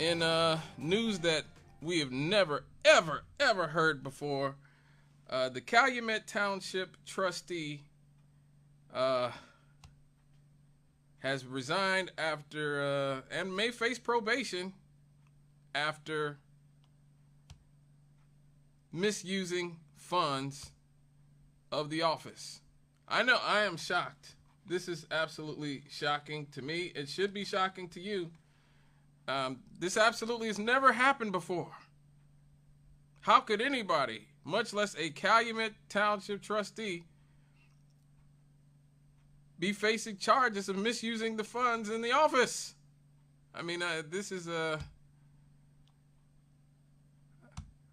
In news that we have never, ever heard before, the Calumet Township Trustee has resigned after and may face probation after misusing funds of the office. I know, I am shocked. This is absolutely shocking to me. It should be shocking to you. This absolutely has never happened before. How could anybody, much less a Calumet Township trustee, be facing charges of misusing the funds in the office? I mean, this is a...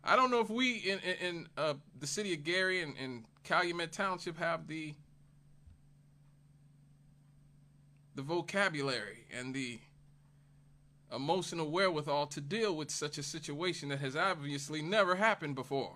I don't know if we in the city of Gary and Calumet Township have the vocabulary and the emotional wherewithal to deal with such a situation that has obviously never happened before.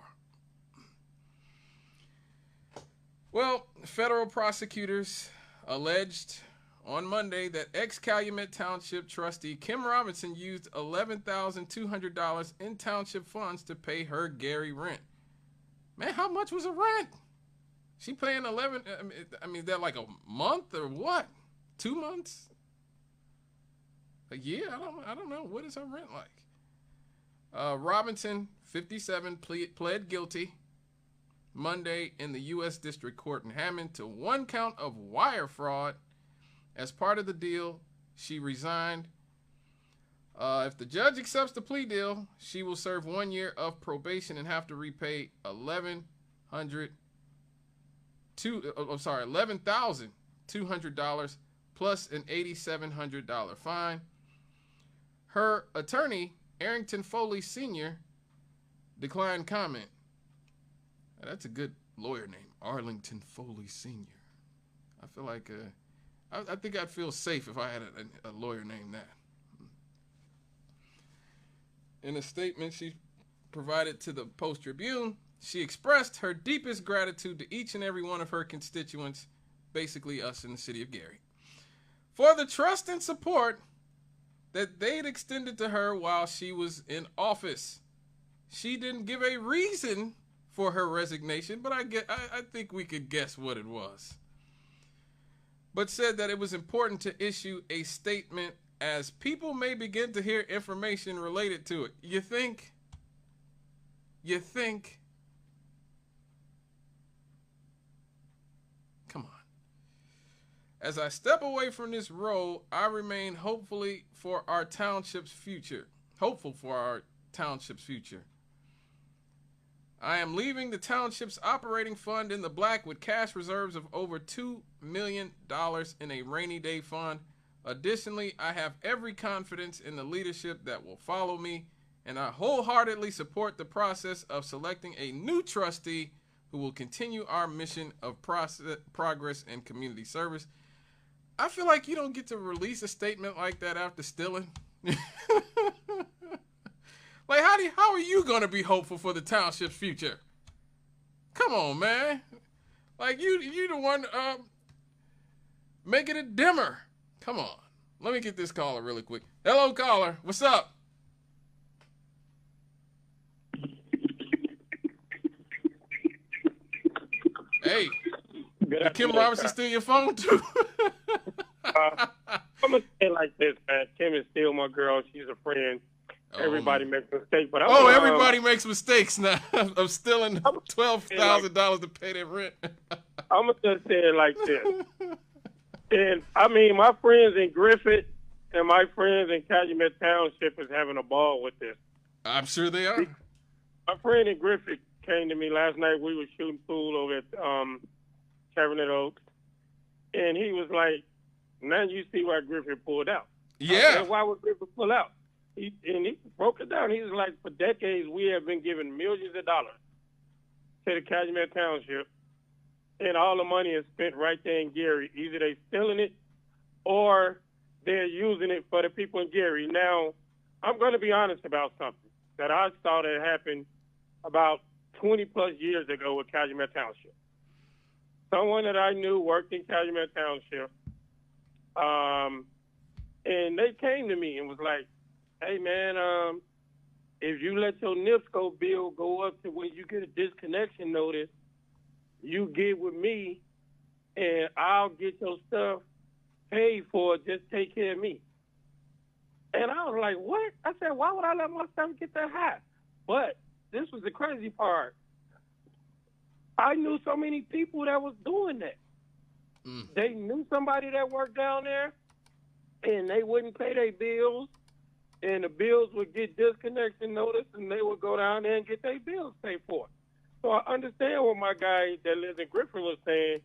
Well, federal prosecutors alleged on Monday that ex-Calumet Township trustee Kim Robinson used $11,200 in township funds to pay her Gary rent. Man, how much was the rent? She paying 11? I mean, is that like a month or what? 2 months? A year? I don't know. What is her rent like? Robinson, 57, pled guilty Monday in the U.S. District Court in Hammond to 1 count of wire fraud. As part of the deal, she resigned. If the judge accepts the plea deal, she will serve 1 year of probation and have to repay $11,200 plus an $8,700 fine. Her attorney, Arrington Foley Sr., declined comment. That's a good lawyer name, Arlington Foley Sr. I feel like I think I'd feel safe if I had a lawyer named that. In a statement she provided to the Post-Tribune, she expressed her deepest gratitude to each and every one of her constituents, basically us in the city of Gary, for the trust and support that they'd extended to her while she was in office. She didn't give a reason for her resignation, but I think we could guess what it was. But said that it was important to issue a statement as people may begin to hear information related to it. You think? Come on. As I step away from this role, I remain hopeful for our township's future. I am leaving the township's operating fund in the black with cash reserves of over $2 million in a rainy day fund. Additionally, I have every confidence in the leadership that will follow me, and I wholeheartedly support the process of selecting a new trustee who will continue our mission of progress and community service. I feel like you don't get to release a statement like that after stealing. Like, how are you going to be hopeful for the township's future? Come on, man. Like, you the one making it dimmer. Come on. Let me get this caller really quick. Hello, caller. What's up? Hey. Did Kim Robinson steal your phone, too? I'm going to say it like this, man. Kim is still my girl. She's a friend. Everybody makes mistakes, but everybody makes mistakes now. I'm stealing $12,000 to pay their rent. I'm gonna just say it like this. And I mean, my friends in Griffith and my friends in Calumet Township is having a ball with this. I'm sure they are. My friend in Griffith came to me last night. We were shooting pool over at Calumet Oaks, and he was like, "Now you see why Griffith pulled out." Yeah. I said, why would Griffith pull out? He broke it down. He was like, for decades, we have been giving millions of dollars to the Calumet Township, and all the money is spent right there in Gary. Either they're stealing it or they're using it for the people in Gary. Now, I'm going to be honest about something that I saw that happened about 20-plus years ago with Calumet Township. Someone that I knew worked in Calumet Township, and they came to me and was like, hey man, if you let your NIPSCO bill go up to when you get a disconnection notice, you get with me, and I'll get your stuff paid for. Just take care of me. And I was like, what? I said, why would I let my stuff get that high? But this was the crazy part. I knew so many people that was doing that. They knew somebody that worked down there, and they wouldn't pay their bills, and the bills would get disconnection notice, and they would go down there and get their bills paid for. So I understand what my guy that lives in Griffin was saying,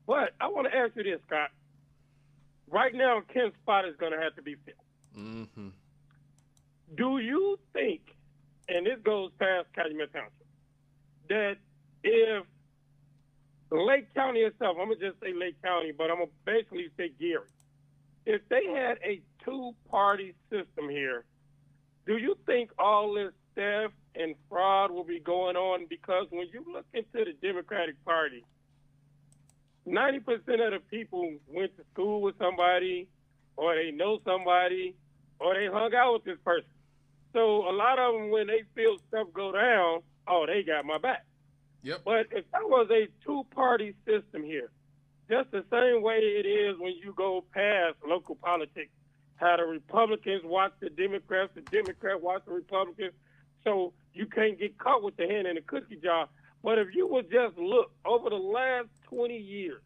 but I want to ask you this, Scott. Right now, Ken's spot is going to have to be filled. Mm-hmm. Do you think, and this goes past Calumet Township, that if Lake County itself, I'm going to just say Lake County, but I'm going to basically say Gary, if they had a two-party system here, do you think all this theft and fraud will be going on? Because when you look into the Democratic Party, 90% of the people went to school with somebody, or they know somebody, or they hung out with this person. So a lot of them, when they feel stuff go down, oh, they got my back. Yep. But if there was a two-party system here, just the same way it is when you go past local politics, how the Republicans watch the Democrats watch the Republicans, so you can't get caught with the hand in the cookie jar. But if you would just look over the last 20 years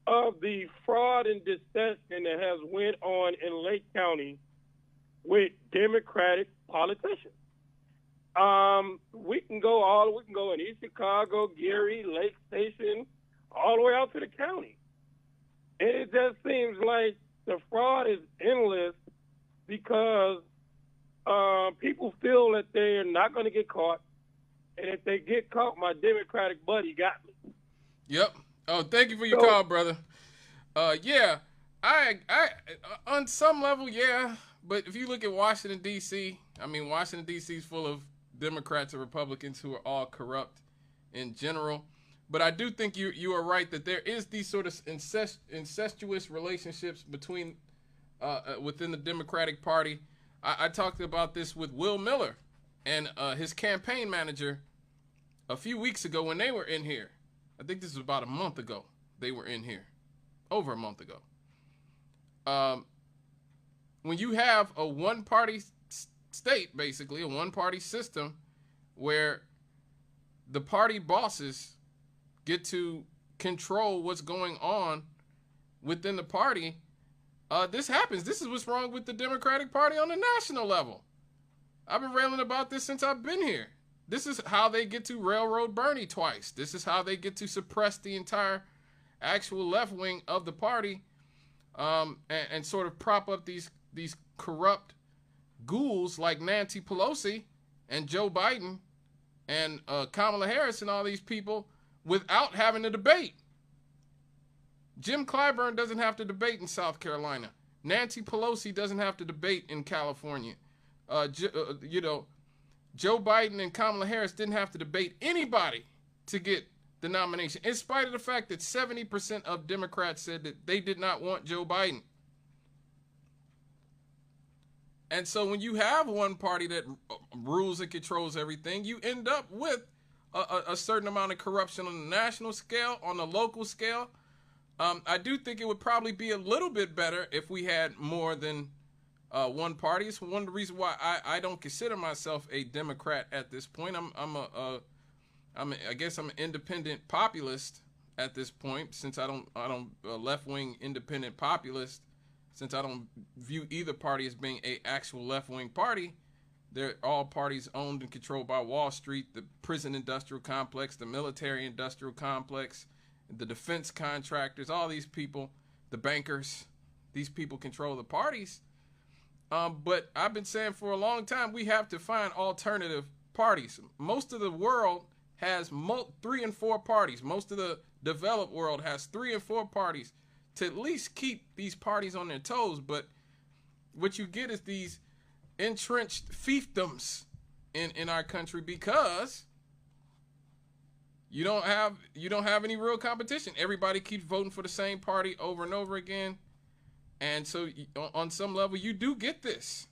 of the fraud and deception that has went on in Lake County with Democratic politicians, we can go in East Chicago, Gary, Lake Station, all the way out to the county. And it just seems like the fraud is endless because people feel that they're not going to get caught. And if they get caught, my Democratic buddy got me. Yep. Oh, thank you for your call, brother. Yeah, I on some level, yeah. But if you look at Washington, D.C., I mean, Washington, D.C. is full of Democrats and Republicans who are all corrupt in general. But I do think you are right that there is these sort of incestuous relationships between within the Democratic Party. I talked about this with Will Miller and his campaign manager a few weeks ago when they were in here. I think this was about a month ago. They were in here, over a month ago. When you have a one-party state, basically, a one-party system where the party bosses get to control what's going on within the party, this happens. This is what's wrong with the Democratic Party on the national level. I've been railing about this since I've been here. This is how they get to railroad Bernie twice. This is how they get to suppress the entire actual left wing of the party, and sort of prop up these corrupt ghouls like Nancy Pelosi and Joe Biden and Kamala Harris and all these people without having to debate. Jim Clyburn doesn't have to debate in South Carolina. Nancy Pelosi doesn't have to debate in California. Joe Biden and Kamala Harris didn't have to debate anybody to get the nomination, in spite of the fact that 70% of Democrats said that they did not want Joe Biden. And so when you have one party that rules and controls everything, you end up with a certain amount of corruption on the national scale, on the local scale. I do think it would probably be a little bit better if we had more than one party. It's one of the reasons why I don't consider myself a Democrat at this point. I guess I'm an independent populist at this point, since I don't left-wing independent populist, since I don't view either party as being a actual left-wing party. They're all parties owned and controlled by Wall Street, the prison industrial complex, the military industrial complex, the defense contractors, all these people, the bankers. These people control the parties. But I've been saying for a long time, we have to find alternative parties. Most of the world has 3 and 4 parties. Most of the developed world has 3 and 4 parties to at least keep these parties on their toes. But what you get is these entrenched fiefdoms in our country, because you don't have any real competition. Everybody keeps voting for the same party over and over again. And so on some level, you do get this.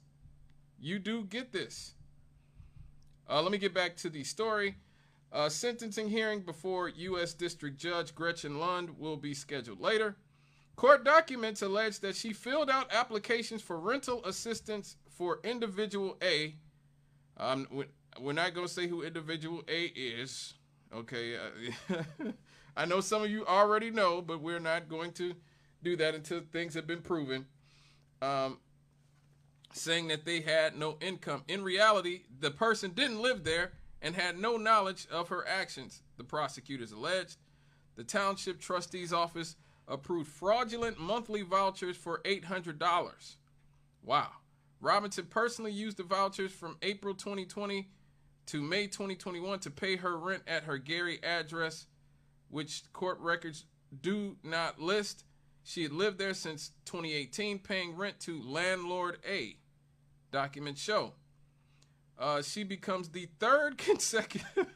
You do get this. Let me get back to the story. Sentencing hearing before U.S. District Judge Gretchen Lund will be scheduled later. Court documents allege that she filled out applications for rental assistance for individual A. We're not going to say who individual A is. Okay. I know some of you already know, but we're not going to do that until things have been proven. Saying that they had no income. In reality, the person didn't live there and had no knowledge of her actions, the prosecutors alleged. The Township Trustee's office approved fraudulent monthly vouchers for $800. Wow. Robinson personally used the vouchers from April 2020 to May 2021 to pay her rent at her Gary address, which court records do not list. She had lived there since 2018, paying rent to landlord A. Documents show. She becomes the third consecutive.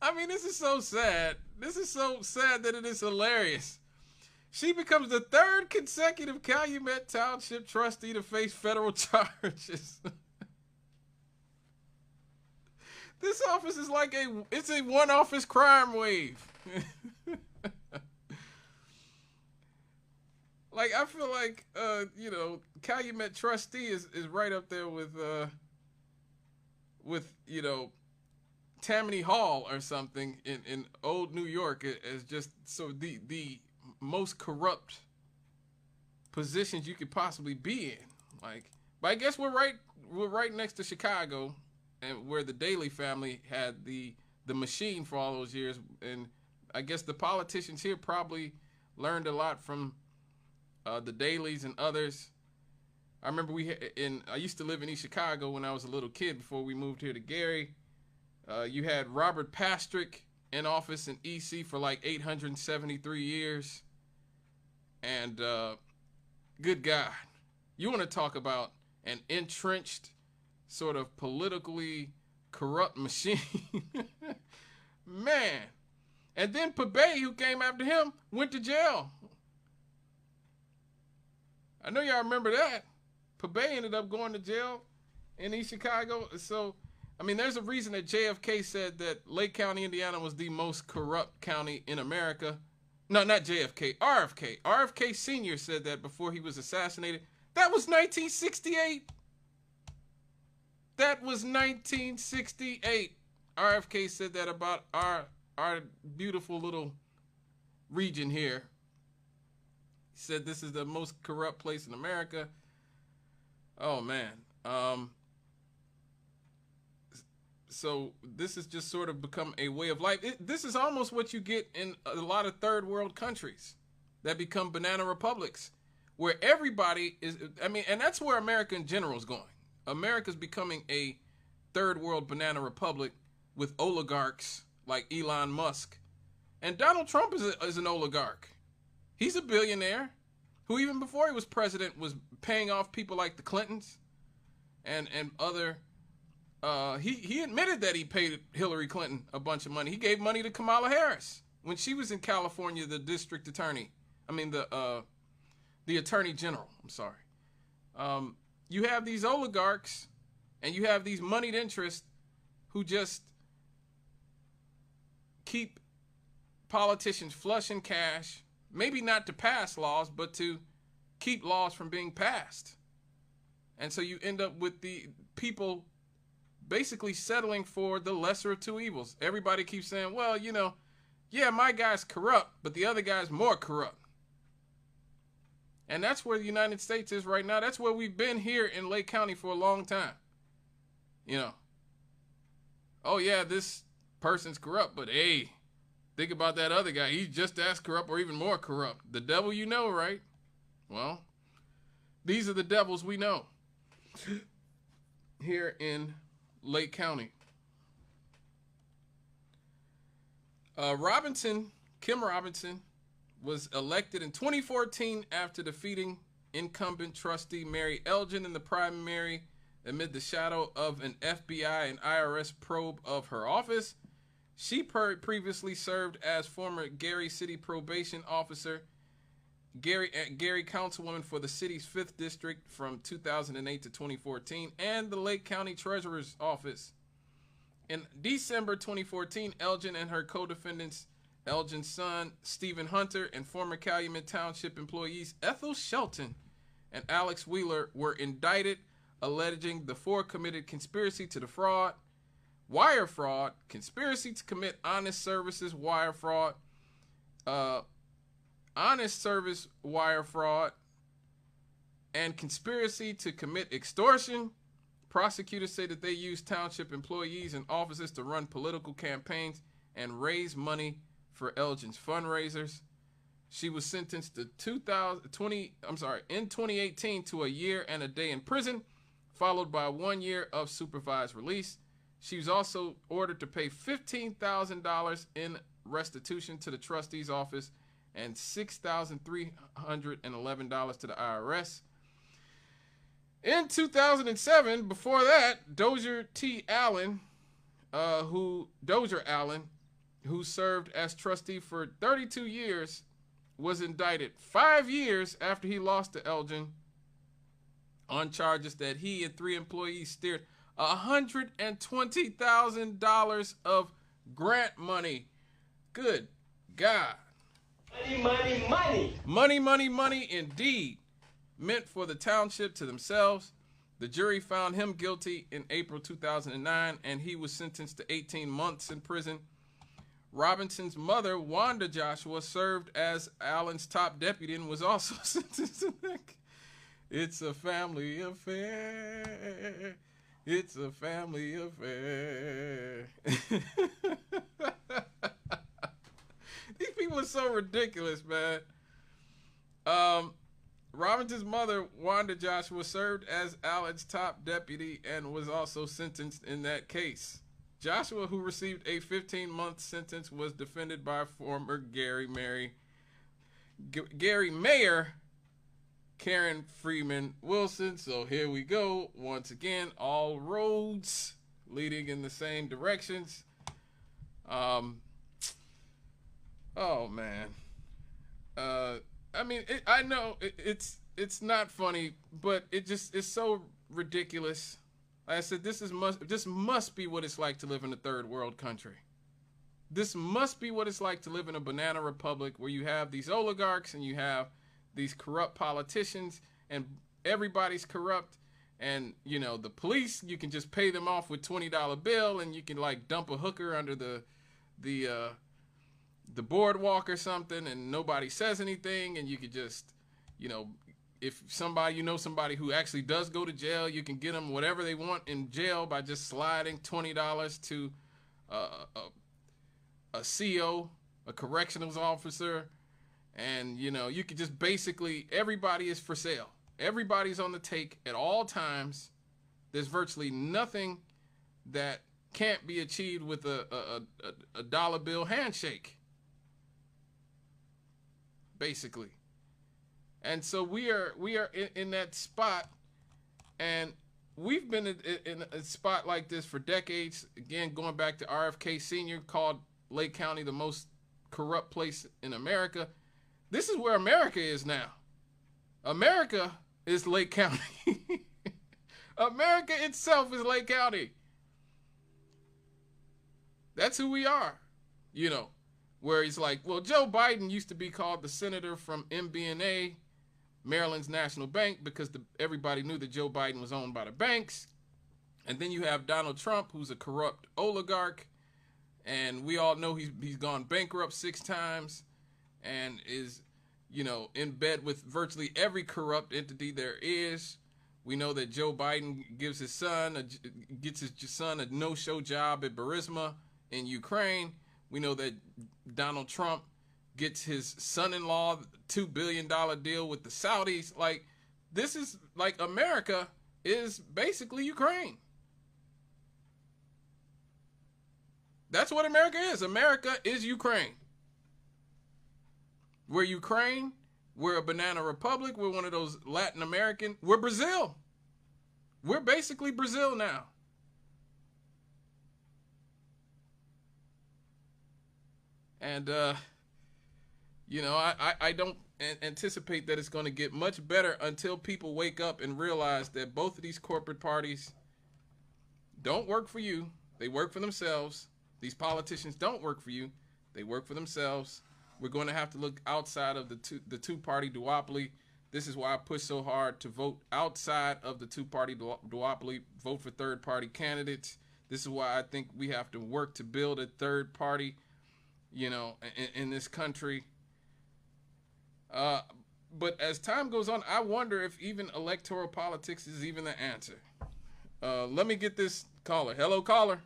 I mean, this is so sad. This is so sad that it is hilarious. She becomes the third consecutive Calumet Township trustee to face federal charges. This office is like it's a one-office crime wave. Like, I feel like, Calumet trustee is right up there with Tammany Hall or something in old New York as just so the most corrupt positions you could possibly be in. Like, but I guess we're right next to Chicago, and where the Daley family had the machine for all those years, and I guess the politicians here probably learned a lot from the Daleys and others. I remember I used to live in East Chicago when I was a little kid before we moved here to Gary. You had Robert Pastrick in office in EC for like 873 years. And good God, you want to talk about an entrenched, sort of politically corrupt machine. Man. And then Pabay, who came after him, went to jail. I know y'all remember that. Pabay ended up going to jail in East Chicago. So, I mean, there's a reason that JFK said that Lake County, Indiana was the most corrupt county in America. No, not JFK, RFK. RFK Sr. said that before he was assassinated. That was 1968. That was 1968. RFK said that about our beautiful little region here. He said this is the most corrupt place in America. Oh, man. So this has just sort of become a way of life. This is almost what you get in a lot of third world countries that become banana republics, where everybody is, I mean, and that's where America in general is going. America's becoming a third world banana republic with oligarchs like Elon Musk. And Donald Trump is an oligarch. He's a billionaire who, even before he was president, was paying off people like the Clintons and other. He admitted that he paid Hillary Clinton a bunch of money. He gave money to Kamala Harris when she was in California, the district attorney. I mean, the attorney general. I'm sorry. You have these oligarchs and you have these moneyed interests who just keep politicians flush in cash, maybe not to pass laws, but to keep laws from being passed. And so you end up with the people basically settling for the lesser of two evils. Everybody keeps saying, well, yeah, my guy's corrupt, but the other guy's more corrupt. And that's where the United States is right now. That's where we've been here in Lake County for a long time. Oh yeah, this person's corrupt, but hey, think about that other guy. He's just as corrupt or even more corrupt. The devil you know, right? Well, these are the devils we know here in Lake County. Kim Robinson, was elected in 2014 after defeating incumbent trustee Mary Elgin in the primary amid the shadow of an FBI and IRS probe of her office. She previously served as former Gary City probation officer Gary councilwoman for the city's 5th district from 2008 to 2014, and the Lake County Treasurer's Office. In December 2014, Elgin and her co-defendants, Elgin's son, Stephen Hunter, and former Calumet Township employees Ethel Shelton and Alex Wheeler were indicted, alleging the four committed conspiracy to defraud, wire fraud, conspiracy to commit honest services wire fraud, honest service wire fraud, and conspiracy to commit extortion. Prosecutors say that they used township employees and officers to run political campaigns and raise money for Elgin's fundraisers. She was sentenced to in 2018 to a year and a day in prison, followed by 1 year of supervised release. She was also ordered to pay $15,000 in restitution to the trustee's office and $6,311 to the IRS. In 2007, before that, Dozier Allen, who served as trustee for 32 years, was indicted 5 years after he lost to Elgin on charges that he and 3 employees steered $120,000 of grant money. Good God. Money, money, money. Money, money, money indeed. Meant for the township to themselves. The jury found him guilty in April 2009, and he was sentenced to 18 months in prison. Robinson's mother, Wanda Joshua, served as Allen's top deputy and was also sentenced to that. It's a family affair. It's a family affair. These people are so ridiculous, man. Robinson's mother, Wanda Joshua, served as Allen's top deputy and was also sentenced in that case. Joshua, who received a 15-month sentence, was defended by former Gary Mayor Karen Freeman Wilson. So here we go. Once again, all roads leading in the same directions. Oh, man. I mean, I know it's not funny, but it's so ridiculous. Like I said, this must be what it's like to live in a third world country. This must be what it's like to live in a banana republic where you have these oligarchs and you have these corrupt politicians and everybody's corrupt. And, you know, the police, you can just pay them off with $20 bill and you can like dump a hooker under the boardwalk or something and nobody says anything, and you could just, you know, if somebody who actually does go to jail, you can get them whatever they want in jail by just sliding $20 to a CO, a corrections officer, and, you know, you could just basically, everybody is for sale. Everybody's on the take at all times. There's virtually nothing that can't be achieved with a dollar bill handshake, basically. And so we are in that spot, and we've been in a spot like this for decades. Again, going back to RFK Sr. called Lake County the most corrupt place in America. This is where America is now. America is Lake County. America itself is Lake County. That's who we are, you know, where he's like, well, Joe Biden used to be called the senator from MBNA, Maryland's National Bank, because everybody knew that Joe Biden was owned by the banks. And then you have Donald Trump, who's a corrupt oligarch, and we all know he's gone bankrupt 6 times and is, you know, in bed with virtually every corrupt entity there is. We know that Joe Biden gets his son a no-show job at Burisma in Ukraine. We know that Donald Trump gets his son-in-law $2 billion deal with the Saudis. Like, this is like America is basically Ukraine. That's what America is. America is Ukraine. We're Ukraine. We're a banana republic. We're one of those Latin American. We're Brazil. We're basically Brazil now. And, I don't anticipate that it's going to get much better until people wake up and realize that both of these corporate parties don't work for you. They work for themselves. These politicians don't work for you. They work for themselves. We're going to have to look outside of the two-party duopoly. This is why I push so hard to vote outside of the two-party duopoly, vote for third-party candidates. This is why I think we have to work to build a third party, in this country. But as time goes on, I wonder if even electoral politics is even the answer. Let me get this caller. Hello, caller.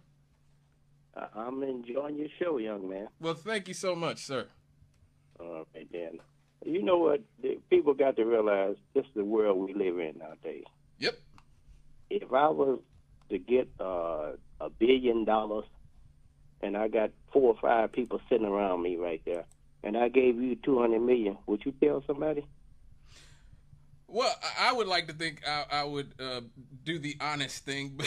I'm enjoying your show, young man. Well, thank you so much, sir. All right, then. You know what? People got to realize this is the world we live in nowadays. Yep. If I was to get $1 billion and I got 4 or 5 people sitting around me right there, and I gave you $200 million, would you tell somebody? Well, I would like to think I would do the honest thing.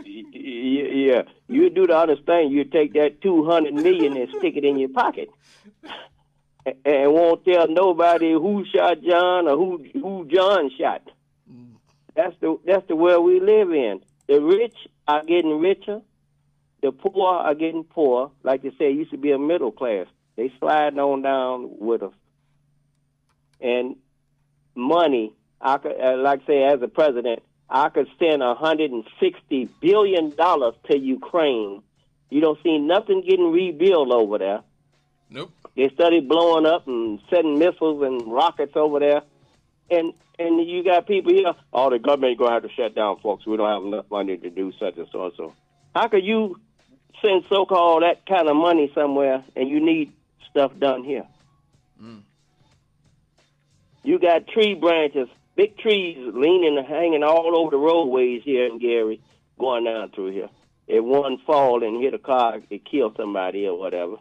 Yeah, you do the honest thing. You take that $200 million and stick it in your pocket, and won't tell nobody who shot John or who John shot. That's the world we live in. The rich are getting richer. The poor are getting poor. Like they say, it used to be a middle class. They sliding on down with us. And money, I could, like I say, as a president, I could send $160 billion to Ukraine. You don't see nothing getting rebuilt over there. Nope. They started blowing up and sending missiles and rockets over there. And you got people here, the government ain't going to have to shut down, folks. We don't have enough money to do such and so and so. How could you send so-called that kind of money somewhere and you need stuff done here? Mm. You got tree branches, big trees leaning and hanging all over the roadways here in Gary, going down through here. If one fall and hit a car, it kill somebody or whatever.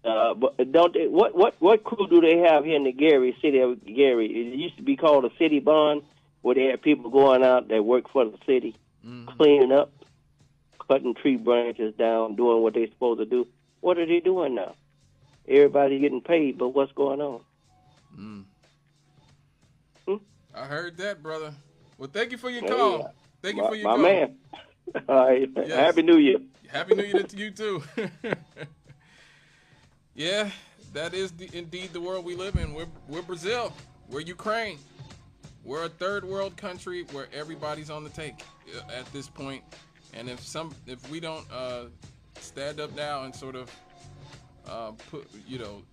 But don't they, what crew do they have here in the city of Gary? It used to be called a city bond, where they had people going out that work for the city, cleaning up, cutting tree branches down, doing what they're supposed to do. What are they doing now? Everybody's getting paid, but what's going on? I heard that, brother. Well, thank you for your call. Yeah. Thank you for your call. My man. All right. Yes. Happy New Year. Happy New Year to you, too. Yeah, that is indeed the world we live in. We're Brazil. We're Ukraine. We're a third world country where everybody's on the take at this point. And if we don't stand up now and sort of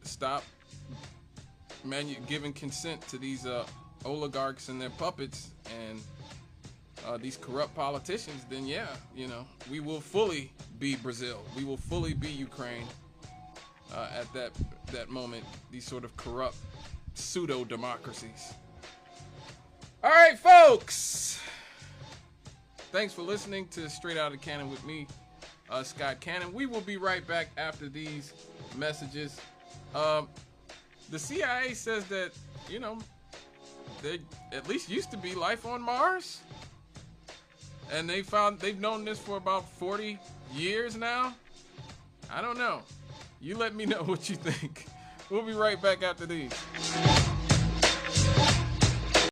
stop giving consent to these oligarchs and their puppets and these corrupt politicians, then we will fully be Brazil. We will fully be Ukraine. At that moment, these sort of corrupt pseudo-democracies. All right, folks. Thanks for listening to Straight Outta the Cannon with me, Scott Cannon. We will be right back after these messages. The CIA says that, there at least used to be life on Mars. And they've known this for about 40 years now. I don't know. You let me know what you think. We'll be right back after these.